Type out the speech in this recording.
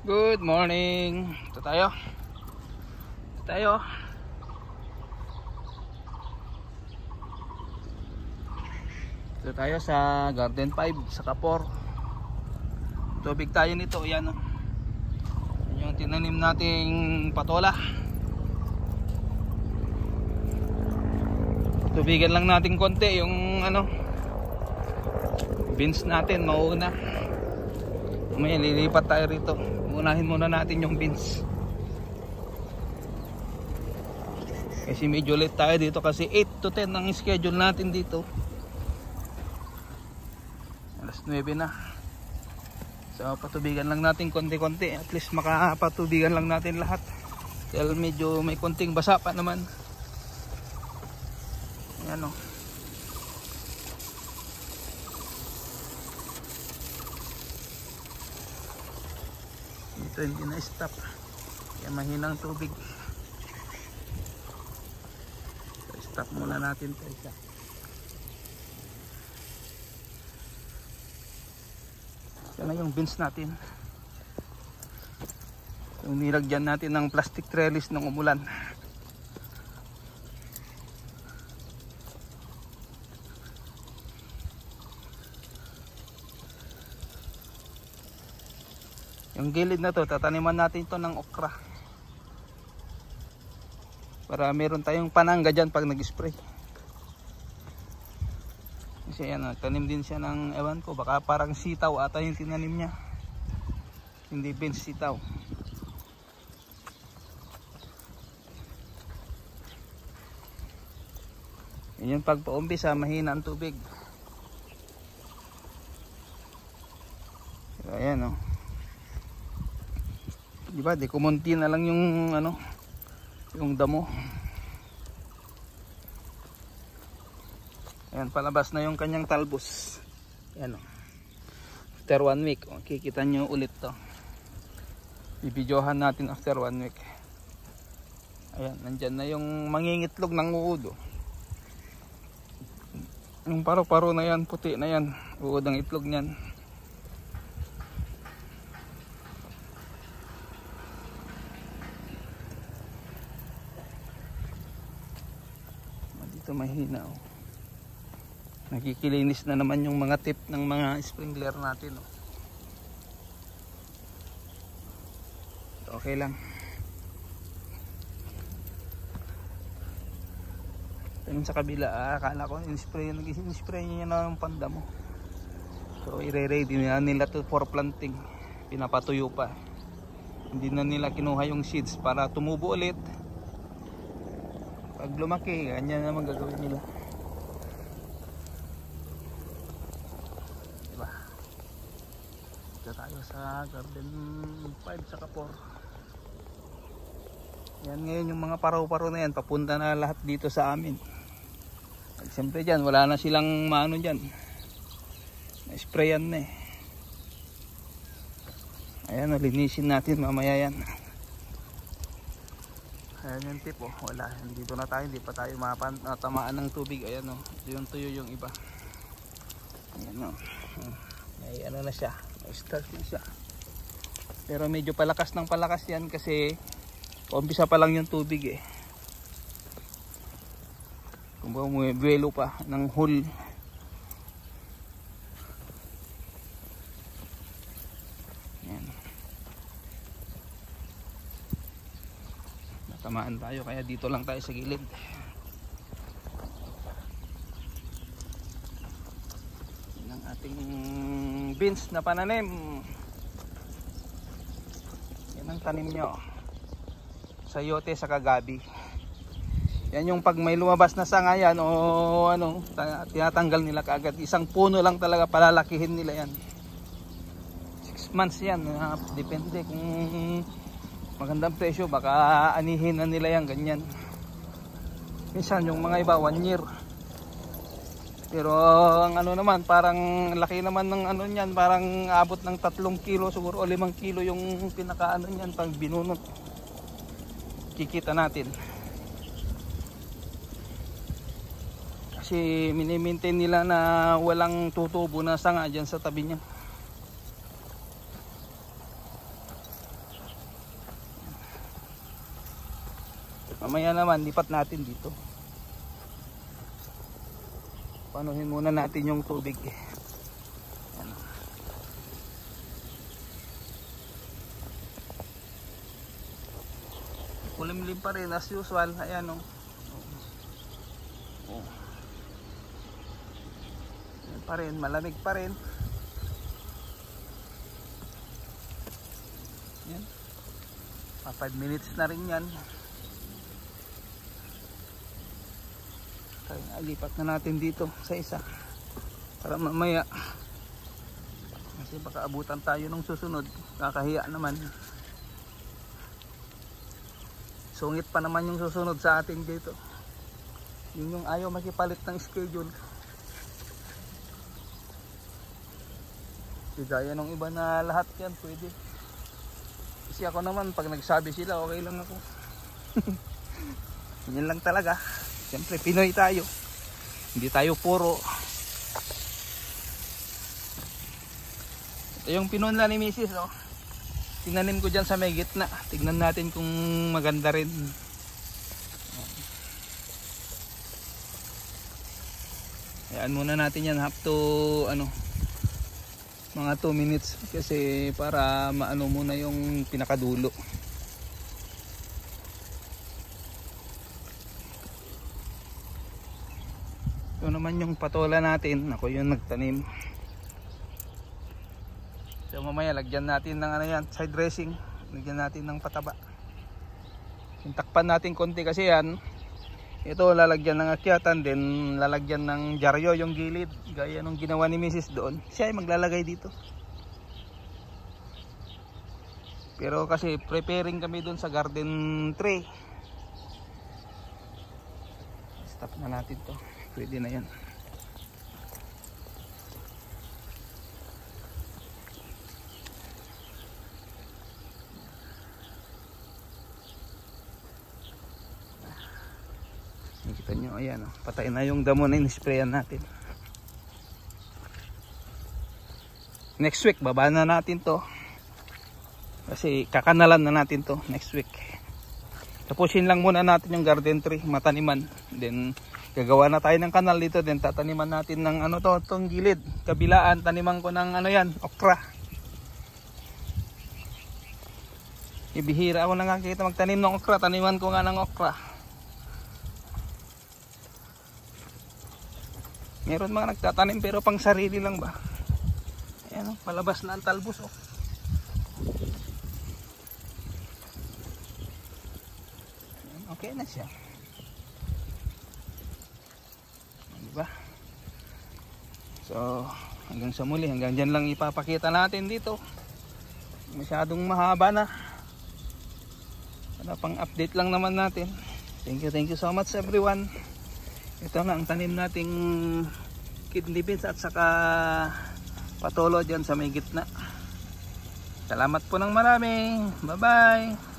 Good morning. Ito tayo. Ito tayo sa Garden 5 sa Kapor. Tubig tayo nito. Yan oh. Yan yung tinanim nating patola. Tubigan lang natin konti yung beans natin mauna. May lilipat tayo rito. Unahin muna natin yung beans. Kasi medyo late tayo dito kasi 8 to 10 ang schedule natin dito. Alas 9 na. So patubigan lang natin konti-konti. At least makapatubigan lang natin lahat. Dahil medyo may konting basa pa naman. Ayan o. Ito hindi na stop. Kaya mahinang tubig. So, stop muna natin ito isa. Yan na yung beans natin. Yung nilagyan natin ng plastic trellis ng umulan. Yung gilid na to, tataniman natin ito ng okra. Para meron tayong panangga dyan pag nag-spray. Kasi yan, tanim din siya ng, ewan ko, baka parang sitaw ata yung tinanim niya. Hindi beans, sitaw. Yan yung pagpa-umpisa, mahina ang tubig. So, ayan o. Diba, di kumunti na lang yung yung damo. Ayan, palabas na yung kanyang talbos. Ayan o. After 1 week, kikita nyo ulit to. Bibidyohan natin after 1 week. Ayan, nandyan na yung mangingitlog ng uod o. Yung paro-paro na yan, puti na yan, uod ang itlog nyan. Dito mahina oh. Nakikilinis na naman yung mga tip ng mga sprinkler natin oh. Okay lang. Tingin sa kabila, akala ko in-spray niya na yung panda mo. So i-ready na nila to for planting. Pinapatuyo pa. Hindi na nila kinuha yung seeds para tumubo ulit. Pag lumaki, ganyan naman gagawin nila. Diba? Dito tayo sa Garden 5 sa Kapor. Yan ngayon yung mga paraw-paraw na yan, papunta na lahat dito sa amin. At siyempre dyan, wala na silang maano dyan. Na-sprayan na eh. Ayan, linisin natin mamaya yan. Ayan yung tip oh, wala, dito na tayo, hindi pa tayo matamaan ng tubig. Ayan oh, yung tuyo yung iba. Ayan oh, may ano na siya, may start na siya. Pero medyo palakas ng palakas yan kasi umpisa pa lang yung tubig eh. Kung ba buwelo pa ng hole. Tamaan tayo kaya dito lang tayo sa gilid. Yan ang ating beans na pananim. Yan ang tanim nyo. Sayote sa kagabi. Yan yung pag may lumabas na sanga yan o tinatanggal nila kaagad. Isang puno lang talaga, palalakihin nila yan. 6 months yan. Depende kung magandang presyo, baka anihin na nila yan, ganyan. Minsan yung mga iba 1 year. Pero ang naman, parang laki naman ng niyan, parang abot ng 3 kilo siguro o 5 kilo yung pinaka niyan pag binunot. Kikita natin. Kasi mini-maintain nila na walang tutubo na sanga dyan sa tabi niya. Mamaya naman lipat natin dito. Panuhin muna natin yung tubig. Ayan. Kulimlim pa rin as usual. Ayan o. Oh. Ayan pa rin, malamig pa rin. Ayan. 5 minutes na rin yan. Kaya lipat na natin dito sa isa para mamaya, kasi baka abutan tayo ng susunod, kakahiya naman. Sungit pa naman yung susunod sa atin dito. Yun yung ayaw makipalit ng schedule. Di gaya nung iba na lahat yan pwede. Kasi ako naman pag nagsabi sila okay lang ako. Yan lang talaga. Siyempre Pinoy tayo. Hindi tayo puro. Ito yung pinunla ni Mrs. Oh. Tinanim ko dyan sa may gitna. Tignan natin kung maganda rin. Hayaan muna natin yan up to ano, mga 2 minutes kasi para maano muna yung pinakadulo. Ito naman yung patola natin. Ako yung nagtanim. So mamaya lagyan natin ng ano yan, side dressing. Lagyan natin ng pataba. Takpan natin konti kasi yan. Ito lalagyan ng akyatan, then lalagyan ng dyaryo yung gilid. Gaya nung ginawa ni Mrs. doon. Siya ay maglalagay dito. Pero kasi preparing kami doon sa garden tray. Stop na natin to. Pwede na yan. Nakikita nyo, ayan o. Patay na yung damo na in-sprayan natin. Next week, baba na natin to. Kasi kakanalan na natin to next week. Tapusin lang muna natin yung garden tree, mataniman. Then gagawa na tayo ng kanal dito, then tataniman natin ng ano to, tong gilid, kabilaan, taniman ko ng ano yan, okra. Ibihira ako nakakita magtanim ng okra, taniman ko nga ng okra. Meron mga nagtatanim pero pang sarili lang ba. Ayan, palabas na ang talbos oh. Okay na siya. Diba? So hanggang sa muli, hanggang dyan lang ipapakita natin dito. Masyadong mahaba na. Ano, pang update lang naman natin. Thank you so much everyone. Ito na ang tanim nating kidney beans at saka patolo dyan sa may gitna. Salamat po ng marami. Bye bye.